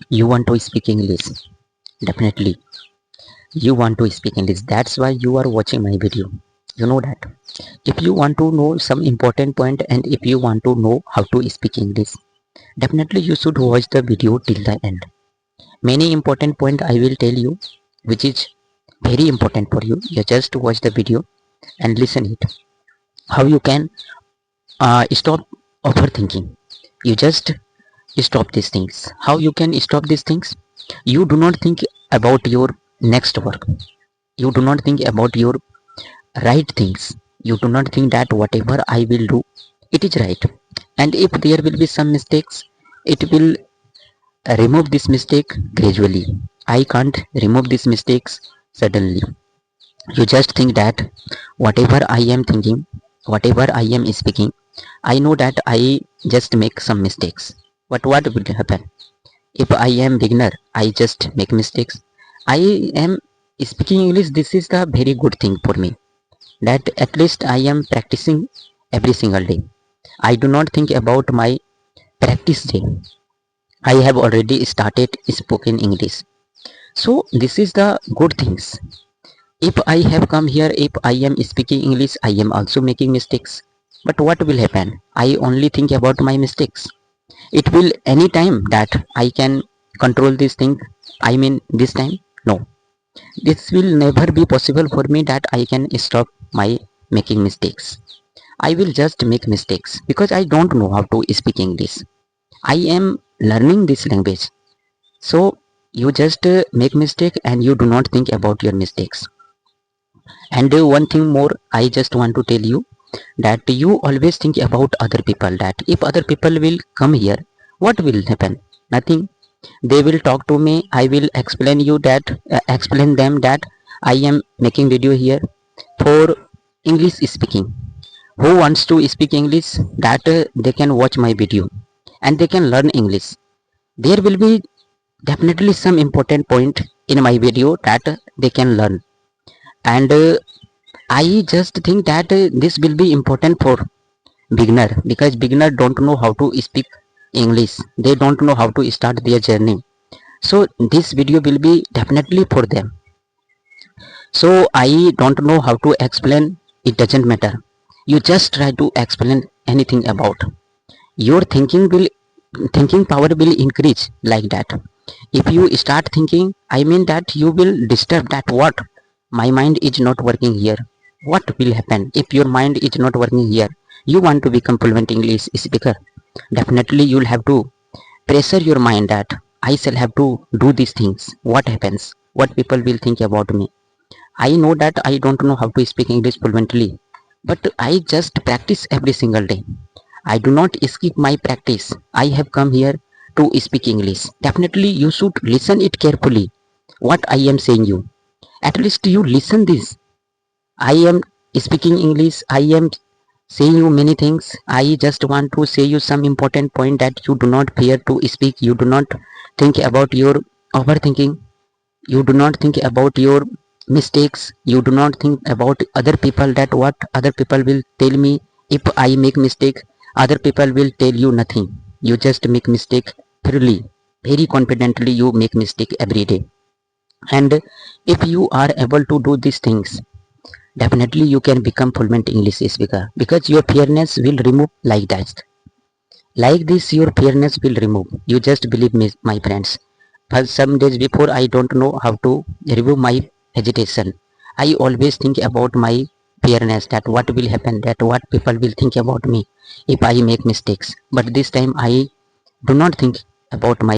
You want to speak English. Definitely, you want to speak English. That's why you are watching my video. You know that. If you want to know some important point and if you want to know how to speak English, definitely you should watch the video till the end. Many important point I will tell you, which is very important for you. You just watch the video and listen it. How you can stop overthinking. You just stop these things. How you can stop these things? You do not think about your next work. You do not think about your right things. You do not think that whatever I will do, it is right. And if there will be some mistakes, it will remove this mistake gradually. I can't remove these mistakes suddenly. You just think that whatever I am thinking, whatever I am speaking, I know that I just make some mistakes. But what will happen? If I am beginner, I just make mistakes. I am speaking English. This is the very good thing for me, that at least I am practicing every single day. I do not think about my practice day. I have already started spoken English. So this is the good things. If I have come here, if I am speaking English, I am also making mistakes. But what will happen? I only think about my mistakes. It will any time that I can control this thing. I mean this time? No. This will never be possible for me that I can stop my making mistakes. I will just make mistakes because I don't know how to speak English. I am learning this language. So you just make mistake and you do not think about your mistakes. And one thing more, I just want to tell you that you always think about other people, that if other people will come here, what will happen? Nothing. They will talk to me, I will explain you that explain them that I am making video here for English speaking. Who wants to speak English, that they can watch my video and they can learn English. There will be definitely some important point in my video that they can learn. And I just think that this will be important for beginner, because beginner don't know how to speak English. They don't know how to start their journey. So this video will be definitely for them. So I don't know how to explain. It doesn't matter. You just try to explain anything about. Your thinking power will increase like that. If you start thinking, I mean that you will disturb that what my mind is not working here. What will happen if your mind is not working here? You want to become fluent English speaker. Definitely you'll have to pressure your mind that I shall have to do these things. What happens? What people will think about me? I know that I don't know how to speak English fluently, but I just practice every single day. I do not skip my practice. I have come here to speak English. Definitely you should listen it carefully. What I am saying you. At least you listen this. I am speaking English. I am saying you many things. I just want to say you some important point, that you do not fear to speak. You do not think about your overthinking. You do not think about your mistakes. You do not think about other people, that what other people will tell me if I make mistake. Other people will tell you nothing. You just make mistake freely, very confidently. You make mistake every day. And if you are able to do these things, definitely you can become fluent English speaker, because your fearness will remove like that. Like this your fearness will remove. You just believe me, my friends. For some days before, I don't know how to remove my hesitation. I always think about my fearness, that what will happen, that what people will think about me if I make mistakes. But this time I do not think about my